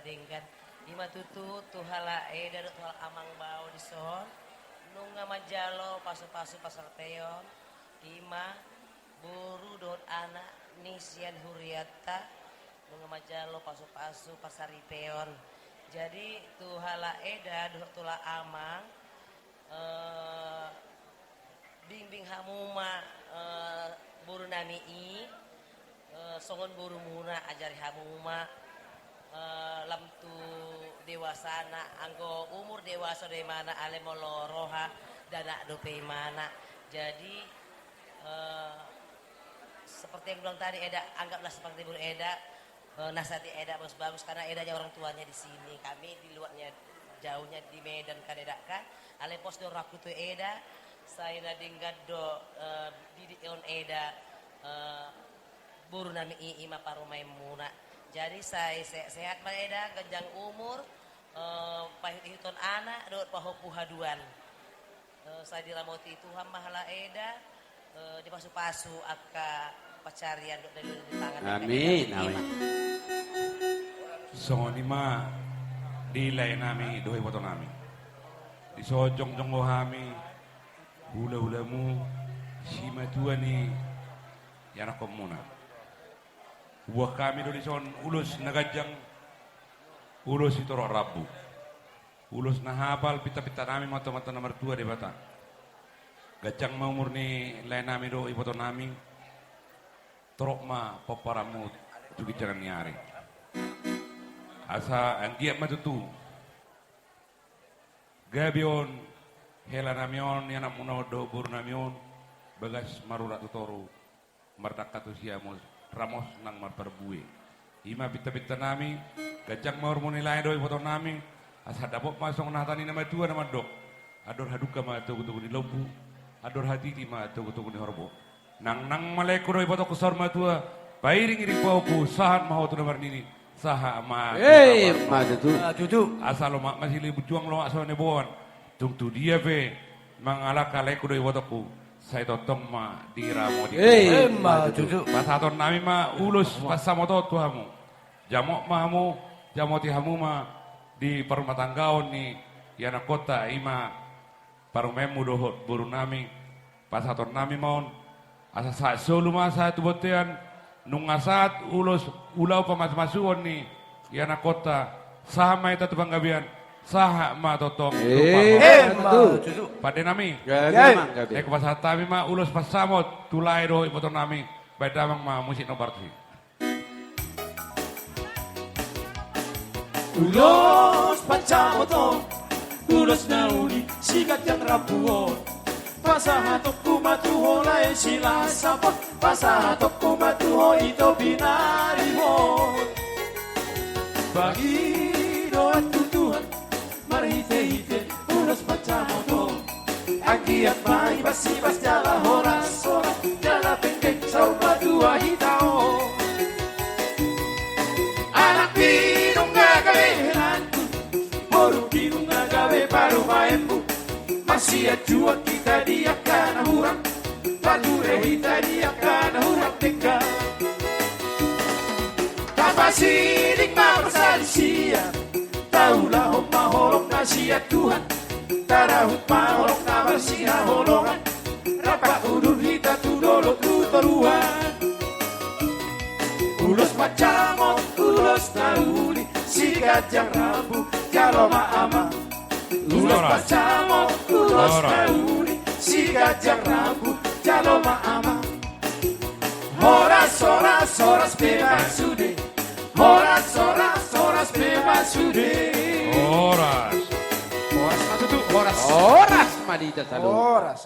dingkan ima tutu tuhala eda tuhal amang bau di son nunga majalo pasu-pasu pasar teon ima buru dot anak nisian huriata nunga majalo pasu-pasu pasar teon jadi tuhala eda tula amang bimbing hamuma buru nami songon buru muna ajari hamuma lam tu dewasana anggo umur dewasa dari mana ale moloroha dana dope mana jadi seperti yang bilang tadi Eda anggaplah seperti buru Eda nasihati Eda bagus-bagus karena Edanya orang tuanya di sini kami di luarnya jauhnya di Medan kan Eda kan ale pos do rakutu Eda saya nadinggat do didik on Eda buru nami ima parumai muna. Jadi saya sehat Pak Eda, genjang umur, pahit-hiton anak, dot pahopu haduan. Saya diramoti Tuhan mahala Eda, dipasu-pasu akka pacarian dot dari tangan. Amin, amin. Songoni ma dilay nami dohi foto nami. Disojong-jong hami, hula-hulamu, sima tuani, yana komuna. Buah kami do dison ulus nagajang ulus itu roh rabu ulus nahapal pita-pita nami mata-mata nomor 2 di bata gajang mau murni lain nami do iboto nami torok ma paparamu tugi jalan nyari asa anggiat matutu gabion hela namion yana muno do bur namion bagas marurat tutoru martakatu siamus Ramos nang marperbue. Ima pita-pita nami, gajang maur munilai doi foto nami, asa dapok masong nahtani nama 2 nama dok. Ador haduka ma tugu-tugu di lompu, ador hatiti ma tugu-tugu di horbo. Nang maleku doi foto kusor ma tua, pairing iri pauku, sahat maho tu nomor nini, saha ma. Tutu. Asal lo masih libu juang lo asal neboan, tungtu dia be, mangalak kaleku doi fotoku. Saya totong ma diramo di pasaton nami ma ulus pasamoto tuhamu jamok mahamu jamoti hamu ma di perumah tanggao ni yana kota ima parumemu dohot buru nami pasaton nami maun asa saat solu ma saat botean nungasat ulus ulau pamas-masuon ni yana kota sama itu tubanggabian saha ma totong pada nami ek pasatami ma ulus pasamot tulai do iboto nami badamang ma musik no parti ulos pacamoto ulos nauli sikat yang rapuon pasahatok kumatuho lae sila sapot pasahatok kumatuho ito binarimo bagi doat tutuhan marhite-hite ulos pacamoto Agiat mai basi-bas jala horas-horas jala pendek saupa 2 hitao anak pinung ngagawe helanku borong pinung ngagawe paru maembu masih ajua kita diakan hurang palure kita diakan hurang teka kapasidik mapasalisia taulah homma holong nasihat Tuhan tarahut mahorok na bersihah holongan rapat udur hita tudolok lutoruhan ulos macamot ulos nauli sikat yang rambu kalau maama ulos macamot ulos nauli sikat yang rambu kalau maama horas bebasude horas bebasude Horas madita salud. Horas.